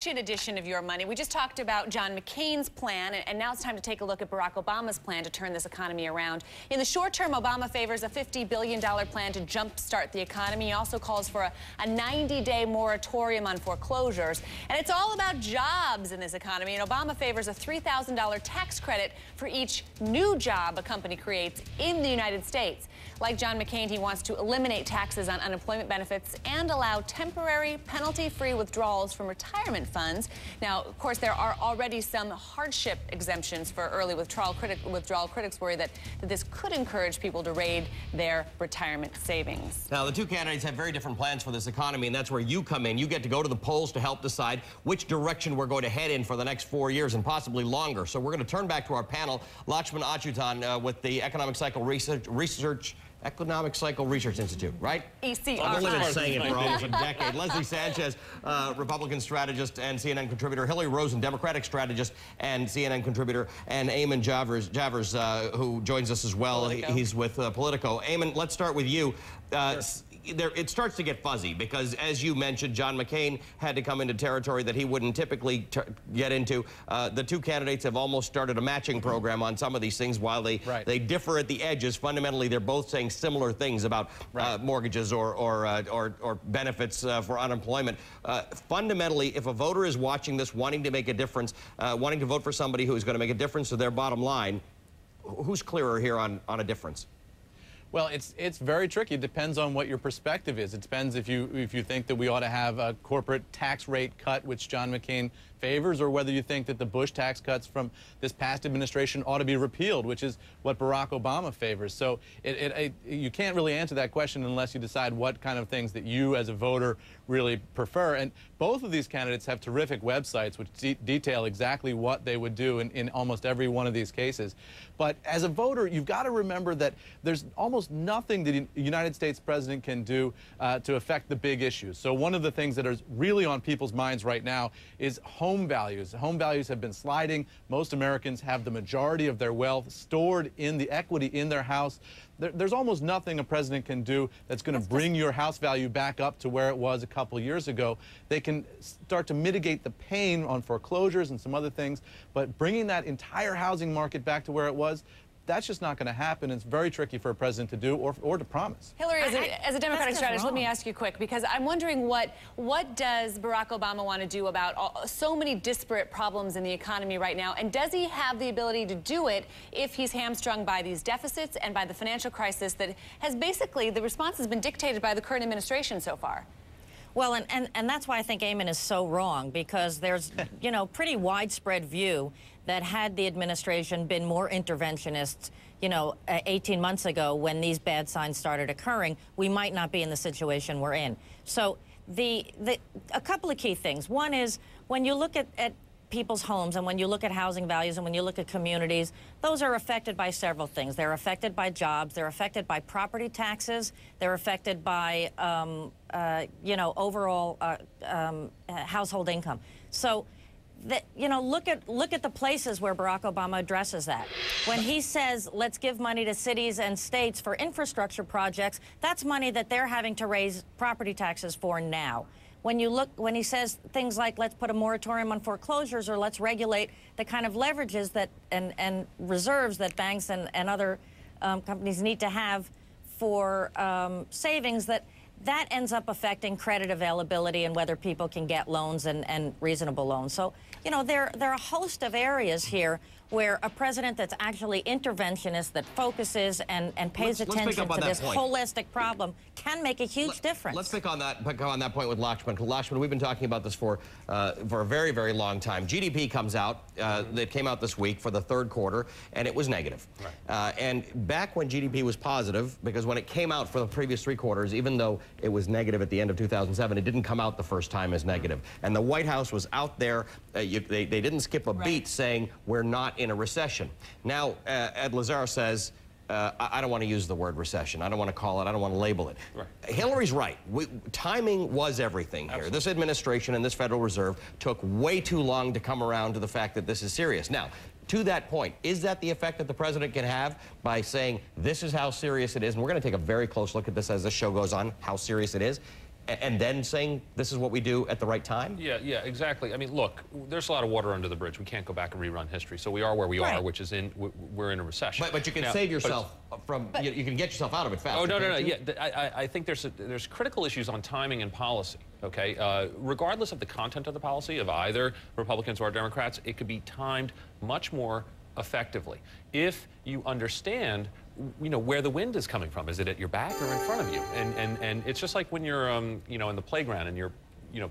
Edition of Your Money. We just talked about John McCain's plan, and now it's time to take a look at Barack Obama's plan to turn this economy around. In the short term, Obama favors a $50 billion plan to jumpstart the economy. He also calls for a 90-day moratorium on foreclosures. And it's all about jobs in this economy, and Obama favors a $3,000 tax credit for each new job a company creates in the United States. Like John McCain, he wants to eliminate taxes on unemployment benefits and allow temporary penalty-free withdrawals from retirement funds. Now, of course, there are already some hardship exemptions for early withdrawal. Critics worry that this could encourage people to raid their retirement savings. Now, the two candidates have very different plans for this economy, and that's where you come in. You get to go to the polls to help decide which direction we're going to head in for the next 4 years and possibly longer. So we're going to turn back to our panel. Lakshman Achyutan with the Economic Cycle Research Institute, right? ECR. I've only been saying it for almost a decade. Leslie Sanchez, Republican strategist and CNN contributor. Hillary Rosen, Democratic strategist and CNN contributor. And Eamon Javers, who joins us as well. He's with Politico. Eamon, let's start with you. Sure. It starts to get fuzzy because, as you mentioned, John McCain had to come into territory that he wouldn't typically get into. The two candidates have almost started a matching program on some of these things. While they differ at the edges, fundamentally they're both saying similar things about mortgages or benefits for unemployment. Fundamentally, if a voter is watching this, wanting to make a difference, wanting to vote for somebody who is going to make a difference to their bottom line, who's clearer here on a difference? Well, it's very tricky. It depends on what your perspective is. It depends if you think that we ought to have a corporate tax rate cut, which John McCain favors, or whether you think that the Bush tax cuts from this past administration ought to be repealed, which is what Barack Obama favors. So you can't really answer that question unless you decide what kind of things that you as a voter really prefer. And both of these candidates have terrific websites which detail exactly what they would do in almost every one of these cases. But as a voter, you've got to remember that there's almost nothing that the United States president can do to affect the big issues. So one of the things that is really on people's minds right now is home values. Home values have been sliding. Most Americans have the majority of their wealth stored in the equity in their house. There's almost nothing a president can do that's going to bring your house value back up to where it was a couple years ago. They can start to mitigate the pain on foreclosures and some other things, but bringing that entire housing market back to where it was, that's just not going to happen. It's very tricky for a president to do or to promise. Hillary, as a Democratic strategist, let me ask you quick, because I'm wondering what does Barack Obama want to do about so many disparate problems in the economy right now, and does he have the ability to do it if he's hamstrung by these deficits and by the financial crisis that has basically, the response has been dictated by the current administration so far? Well, and that's why I think Eamon is so wrong, because there's, pretty widespread view that had the administration been more interventionist, 18 months ago when these bad signs started occurring, we might not be in the situation we're in. So a couple of key things. One is when you look at people's homes and when you look at housing values and when you look at communities, those are affected by several things. They're affected by jobs, they're affected by property taxes, they're affected by, overall household income. So, look at the places where Barack Obama addresses that. When he says, let's give money to cities and states for infrastructure projects, that's money that they're having to raise property taxes for now. When he says things like, let's put a moratorium on foreclosures, or let's regulate the kind of leverages that and reserves that banks and other companies need to have for savings, that ends up affecting credit availability and whether people can get loans and reasonable loans. So, there are a host of areas here where a president that's actually interventionist, that focuses and pays attention to this holistic problem can make a huge difference. Let's pick on that point with Lakshman. Lakshman, we've been talking about this for a very, very long time. GDP comes out, that came out this week for the third quarter, and it was negative. Right. And back when GDP was positive, because when it came out for the previous 3 quarters, even though it was negative at the end of 2007, it didn't come out the first time as negative. And the White House was out there, they didn't skip a beat saying we're not in a recession. Now, Ed Lazar says, I don't want to use the word recession. I don't want to call it. I don't want to label it. Right. Hillary's right. Timing was everything here. Absolutely. This administration and this Federal Reserve took way too long to come around to the fact that this is serious. Now, to that point, is that the effect that the president can have by saying this is how serious it is? And we're going to take a very close look at this as the show goes on, how serious it is. and then saying this is what we do at the right time? Yeah, exactly. I mean, look, there's a lot of water under the bridge. We can't go back and rerun history. So we are where we are, which is we're in a recession. But you can save yourself from, you can get yourself out of it faster. Oh, no. Yeah, I think there's critical issues on timing and policy, okay? Regardless of the content of the policy of either Republicans or Democrats, it could be timed much more effectively if you understand where the wind is coming from. Is it at your back or in front of you? And it's just like when you're in the playground and you're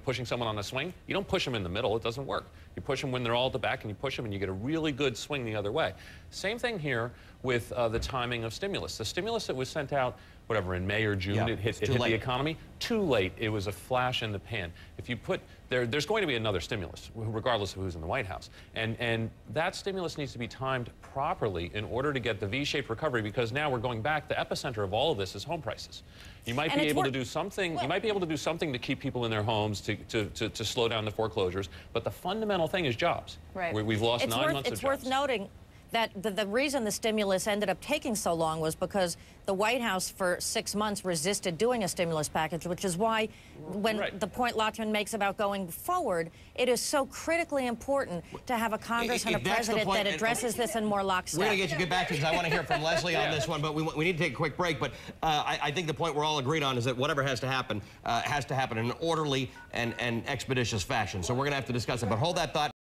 pushing someone on a swing. You don't push them in the middle. It doesn't work. You push them when they're all at the back, and you push them, and you get a really good swing the other way. Same thing here with the timing of stimulus. The stimulus that was sent out, whatever, in May or June, it hit the economy. Too late. It was a flash in the pan. If you put there's going to be another stimulus, regardless of who's in the White House, and that stimulus needs to be timed properly in order to get the V-shaped recovery. Because now we're going back. The epicenter of all of this is home prices. You might be able to do something. You might be able to do something to keep people in their homes to slow down the foreclosures. But the fundamental thing is jobs. Right. We've lost 9 months of jobs. It's worth noting that the reason the stimulus ended up taking so long was because the White House for 6 months resisted doing a stimulus package, which is why when the point Lachman makes about going forward, it is so critically important to have a Congress and a president that addresses this in more lockstep. We're going to get back to because I want to hear from Leslie on this one, but we need to take a quick break. But I think the point we're all agreed on is that whatever has to happen in an orderly and expeditious fashion. So we're going to have to discuss it. But hold that thought.